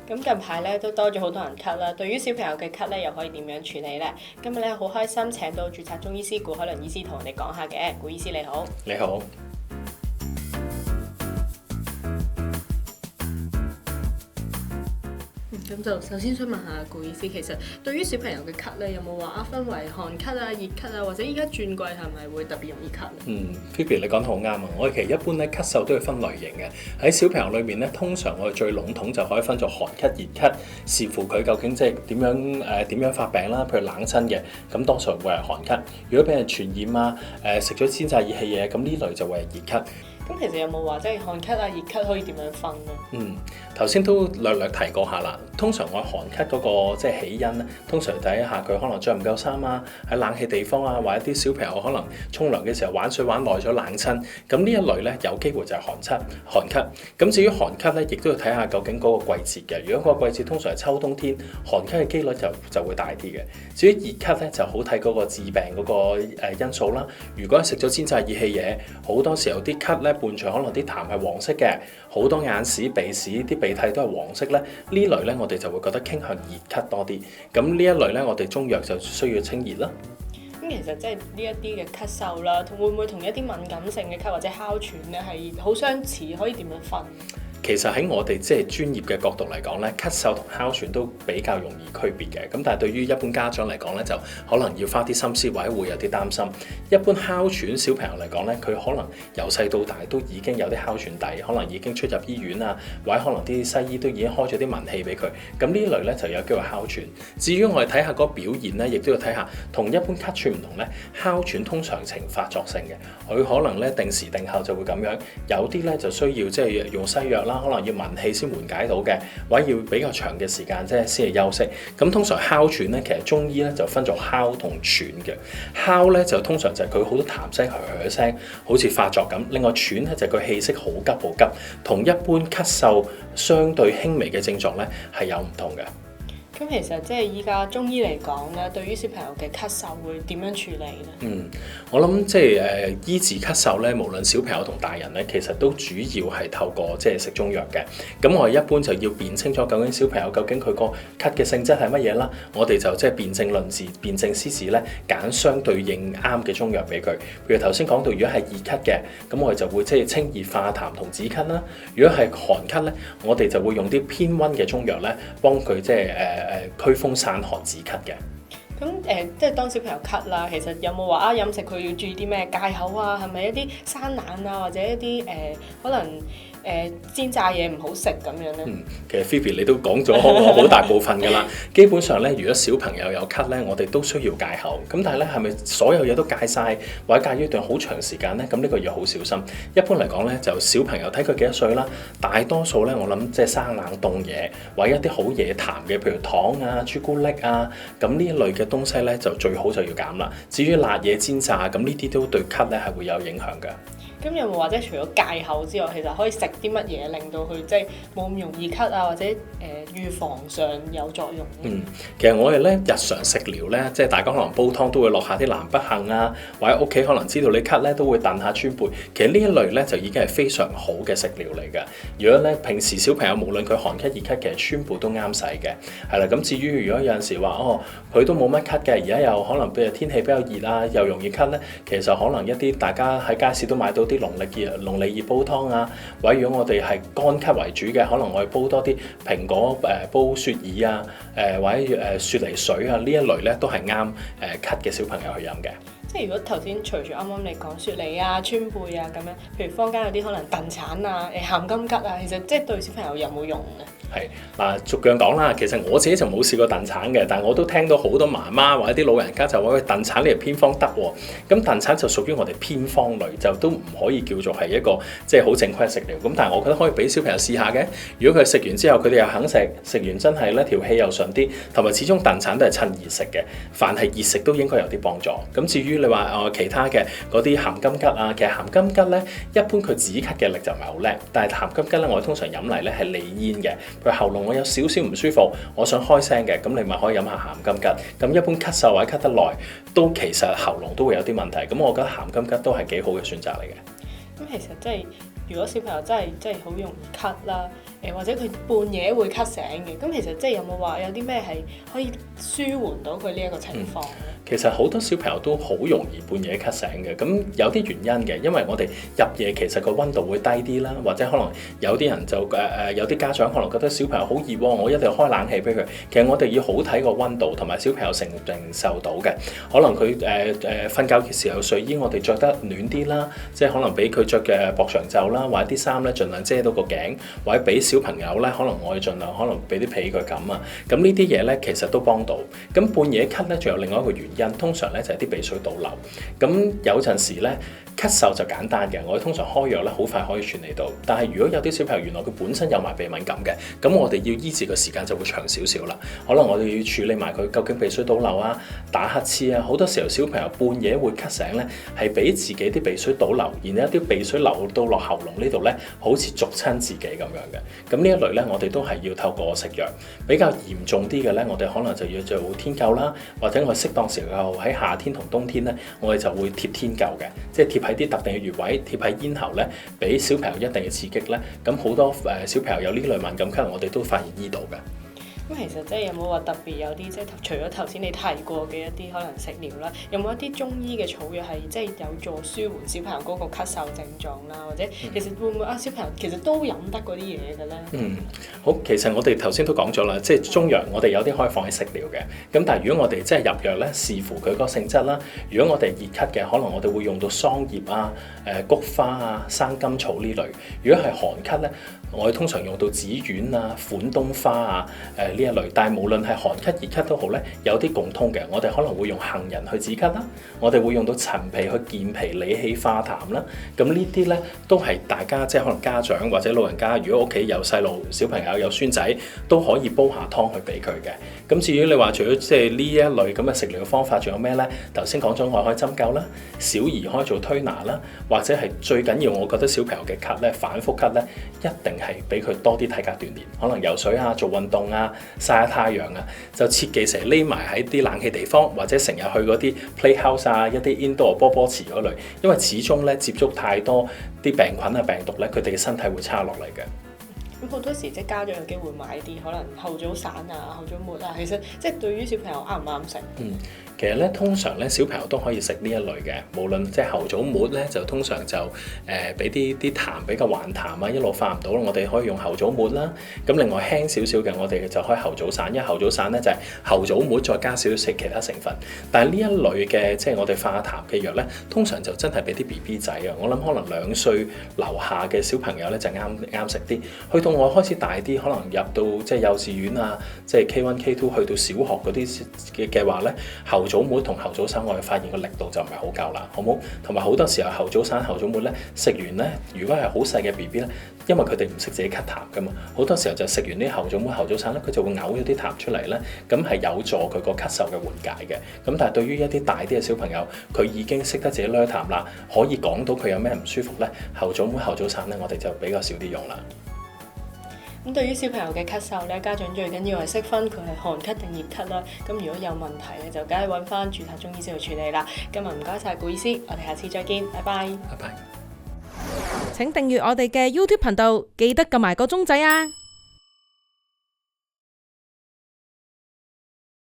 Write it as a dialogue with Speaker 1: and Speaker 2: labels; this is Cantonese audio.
Speaker 1: 咁近排咧都多咗好多人咳啦，對於小朋友嘅咳咧又可以點樣處理呢？今日咧好開心請到註冊中醫師顧海倫醫師同我哋講下嘅。顧醫師你好。
Speaker 2: 你好。
Speaker 1: 咁就首先想問下顧醫師，其實對於小朋友嘅咳咧，有冇話分為寒咳啊、熱咳啊，或者依家轉季係咪會特別容易咳咧
Speaker 2: ？Phoebe 你講得好啱啊！我哋其實一般咧咳嗽都要分類型嘅。喺小朋友裏面咧，通常我哋最籠統就可以分做寒咳、熱咳，視乎佢究竟即係點樣發病啦。譬如冷親嘅，咁多數會係寒咳；如果俾人傳染啊，食咗煎炸熱氣嘢，咁呢類就會係熱咳。
Speaker 1: 咁其實有冇話即係寒咳啊、熱咳可以點樣分咧？
Speaker 2: 頭先都略提過下啦。通常我寒咳嗰個即係起因咧，通常睇下佢可能着唔夠衫啊，喺冷氣地方啊，或者啲小朋友可能沖涼嘅時候玩水玩耐咗冷親，咁呢一類咧有機會就係寒咳。咁至於寒咳咧，亦都要睇下究竟嗰個季節嘅。如果個季節通常係秋冬天，寒咳嘅機率就會大啲嘅。至於熱咳咧，就好睇嗰個致病嗰個因素啦。如果係食咗煎炸熱氣嘢，好多時候啲咳咧伴隨可能啲痰係黃色嘅，好多眼屎、鼻屎、啲鼻涕都係黃色咧，呢類咧我哋就會覺得傾向熱咳多啲。咁呢一類咧，我哋中藥就需要清熱啦。
Speaker 1: 咁其實即係呢一啲嘅咳嗽啦，會唔會同一啲敏感性嘅咳或者哮喘咧係好相似？可以點樣分？
Speaker 2: 其實喺我哋即係專業嘅角度嚟講咧，咳嗽同哮喘都比較容易區別嘅。咁但係對於一般家長嚟講咧，就可能要花啲心思或者會有啲擔心。一般哮喘小朋友嚟講咧，佢可能由細到大都已經有啲哮喘底，可能已經出入醫院啊，或者可能啲西醫都已經開咗啲文氣俾佢。咁呢類咧就有機會哮喘。至於我哋睇下嗰個表現咧，亦都要睇下同一般咳喘唔同咧。哮喘通常呈發作性嘅，佢可能咧定時定候就會咁樣。有啲咧就需要即係用西藥啦。可能要聞氣先緩解到嘅，或者要比較長嘅時間即係先係休息。咁通常哮喘咧，其實中醫咧就分做哮同喘嘅。哮咧就通常就係佢好多痰聲、噓聲，好似發作咁。另外喘咧就係佢氣息好急好急，同一般咳嗽相對輕微嘅症狀咧係有唔同嘅。
Speaker 1: 咁其實即係依家中醫嚟講咧，對於小朋友嘅咳嗽會點樣處理咧？
Speaker 2: 我諗即係醫治咳嗽咧，無論小朋友同大人咧，其實都主要係透過即係食中藥嘅。咁我哋一般就要辨清楚究竟小朋友究竟佢個咳嘅性質係乜嘢啦。我哋就即係辨證論治、辨證施治咧，揀相對應啱嘅中藥俾佢。譬如頭先講到，如果係熱咳嘅，咁我哋就會即係清熱化痰同止咳啦。如果係寒咳咧，我哋就會用啲偏溫嘅中藥咧，幫佢即係驅風散寒止咳嘅。
Speaker 1: 咁即係當小朋友咳啦，其實有冇話飲食佢要注意啲咩戒口啊？係咪一啲生冷啊，或者一啲可能煎炸嘢唔好食咁樣咧？
Speaker 2: 其實 Phoebe 你都講咗好大部分㗎啦。基本上咧，如果小朋友有咳咧，我哋都需要戒口。咁但係咧，係咪所有嘢都戒晒，或者戒咗一段好長時間咧？咁呢個要好小心。一般嚟講咧，就小朋友睇佢幾多歲啦。大多數咧，我諗即係生冷凍嘢，或者一啲好惹痰嘅，譬如糖啊、朱古力啊，咁呢一類嘅東西咧，就最好就要減啦。至於辣嘢、煎炸，咁呢啲都對咳咧係會有影響嘅。
Speaker 1: 咁有冇話即係除咗戒口之外，其實可以食啲乜嘢令到佢即係冇咁容易咳啊，或者預防上有作用？
Speaker 2: 其實我哋咧日常食療咧，即係大家可能煲湯都會落下啲南北杏啊，或者屋企可能知道你咳咧，都會燉下川貝。其實呢一類咧就已經係非常好嘅食療嚟㗎。如果咧平時小朋友無論佢寒咳熱咳，其實川貝都啱使嘅。係啦，咁至於如果有陣時話佢都冇乜咳嘅，而家又可能譬如天氣比較熱啊，又容易咳咧，其實可能一啲大家喺街市都買到啲龍脷葉煲湯啊，或者如果我哋係乾咳為主嘅，可能我哋煲多啲蘋果煲雪耳啊，或者雪梨水啊，呢一類咧都係啱咳嘅小朋友去飲嘅。
Speaker 1: 即係如果頭先隨住啱啱你講雪梨啊、川貝啊咁樣，譬如坊間有啲可能燉橙啊、鹹金桔啊，其實即係對小朋友有冇用咧？
Speaker 2: 係嗱，逐樣講啦。其實我自己就冇試過燉橙嘅，但係我都聽到好多媽媽或者啲老人家就話：喂，燉橙呢條偏方得喎。咁燉橙就屬於我哋偏方類，就都唔可以叫做係一個即係好正規嘅食療。咁但係我覺得可以俾小朋友試下嘅。如果佢食完之後，佢哋又肯食，食完真係咧條氣又順啲，同埋始終燉橙都係趁熱食嘅，凡係熱食都應該有啲幫助。咁至於你話其他嘅嗰啲鹹金桔啊，其實鹹金桔咧一般佢止咳嘅力就唔係好叻，但係鹹金桔咧我哋通常飲嚟咧係利咽嘅。佢喉嚨我有少少唔舒服，我想開聲嘅，咁你咪可以飲下鹹金桔。咁一般咳嗽或者咳得耐，都其實喉嚨都會有啲問題。咁我覺得鹹金桔都係幾好嘅選擇嚟嘅。
Speaker 1: 咁其實即係如果小朋友真係好容易咳啦，或者佢半夜會咳醒嘅，咁其實即係有冇話有啲咩係可以舒緩到佢呢一個情況咧？
Speaker 2: 其實好多小朋友都好容易半夜咳醒嘅，咁有啲原因嘅，因為我哋入夜其實個溫度會低啲啦，或者可能有啲人就有啲家長可能覺得小朋友好熱喎，我一定要開冷氣俾佢。其實我哋要好睇個溫度同埋小朋友承受到嘅，可能佢瞓覺嘅時候睡衣我哋着得暖啲啦，即係可能俾佢着嘅薄長袖啦，或者啲衫咧盡量遮到個頸，或者俾小朋友咧可能我哋盡量可能俾啲被佢冚啊，咁呢啲嘢咧其實都幫到。咁半夜咳咧仲有另外一個原因，通常咧就係啲鼻水倒流。咁有陣時咧咳嗽就簡單嘅，我哋通常開藥咧好快可以處理到。但係如果有啲小朋友原來佢本身有埋鼻敏感嘅，咁我哋要醫治嘅時間就會長少少啦。可能我哋要處理埋佢究竟鼻水倒流啊、打乞嗤啊，好多時候小朋友半夜會咳醒咧，係俾自己啲鼻水倒流，然後一啲鼻水流到落喉嚨呢度咧，好似逐親自己咁樣嘅。咁呢一類咧，我哋都係要透過食藥。比較嚴重啲嘅咧，我哋可能就要做天灸啦，或者我適當時候喺夏天同冬天咧，我哋就會貼天灸嘅，即係貼喺啲特定嘅穴位，貼喺咽喉咧，俾小朋友一定嘅刺激咧。咁好多小朋友有呢類敏感咳，我哋都發現醫到嘅。
Speaker 1: 咁其實即係有冇話特別有啲即係除咗頭先你提過嘅一啲可能食療啦，有冇一啲中醫嘅草藥係即係有助舒緩小朋友嗰個咳嗽症狀啦？或者其實會唔會小朋友其實都飲得嗰啲嘢嘅咧？
Speaker 2: 好，其實我哋頭先都講咗啦，即係中藥我哋有啲可以放喺食療嘅。咁但係如果我哋即係入藥咧，視乎佢個性質啦。如果我哋熱咳嘅，可能我哋會用到桑葉啊、菊花啊、生甘草呢類。如果係寒咳咧，我哋通常用到紫丸啊、款冬花啊、呢一類。但係無論係寒咳熱咳都好咧，有啲共通嘅。我哋可能會用杏仁去止咳啦，我哋會用到陳皮去健脾理氣化痰啦。咁呢啲咧都係大家即係可能家長或者老人家，如果屋企有細路、小朋友有孫仔，都可以煲下湯去俾佢嘅。咁至於你話除咗即係呢一類咁嘅食療方法，仲有咩咧？頭先講咗外開針灸啦，小兒開做推拿啦，或者係最緊要，我覺得小朋友嘅咳咧，反覆咳咧，一定係俾佢多啲體格鍛鍊，可能游水啊、做運動啊、曬下太陽啊，就切忌成日匿埋喺啲冷氣地方，或者成日去嗰啲 playhouse 啊、一啲 indoor 波池嗰類，因為始終咧接觸太多啲病菌啊、病毒咧，佢哋嘅身體會差落嚟嘅。
Speaker 1: 咁好多時即係家長有機會買啲可能後早散啊、後早末啊，其實即係對於小朋友啱唔啱食？
Speaker 2: 其實咧通常咧小朋友都可以食呢一類嘅，無論即係後早末咧就通常就俾啲痰比較還痰啊，一路化唔到，我哋可以用後早末啦。咁另外輕少少嘅，我哋就可以後早散，因為後早散咧就係後早末再加少少食其他成分。但係呢一類嘅即係我哋化痰嘅藥咧，通常就真係俾啲 BB 仔啊，我諗可能2歲樓下嘅小朋友咧就啱食啲。去到我開始大啲，可能入到即係幼稚園啊，即係 K1、K2 去到小學嗰啲嘅話咧，後早末同後早散我哋發現個力度就唔係好夠啦，好冇？同埋好多時候後早散、後早末咧食完咧，如果係好細嘅 BB 咧，因為佢哋唔識自己咳痰噶嘛，好多時候就食完啲後早末、後早散咧，佢就會嘔咗啲痰出嚟咧，咁係有助佢個咳嗽嘅緩解嘅。咁但係對於一啲大啲嘅小朋友，佢已經識得自己掠痰啦，可以講到佢有咩唔舒服咧，後早末、後早散咧，我哋就比較少啲用啦。
Speaker 1: 咁對於小朋友嘅咳嗽咧，家長最緊要係識分佢係寒咳定熱咳啦。咁如果有問題咧，就梗係揾翻註冊中醫師去處理啦。今日唔該晒顧醫師，我哋下次再見，拜拜。
Speaker 2: 拜拜。
Speaker 3: 請訂閱我哋嘅 YouTube 頻道，記得撳埋個鐘仔啊！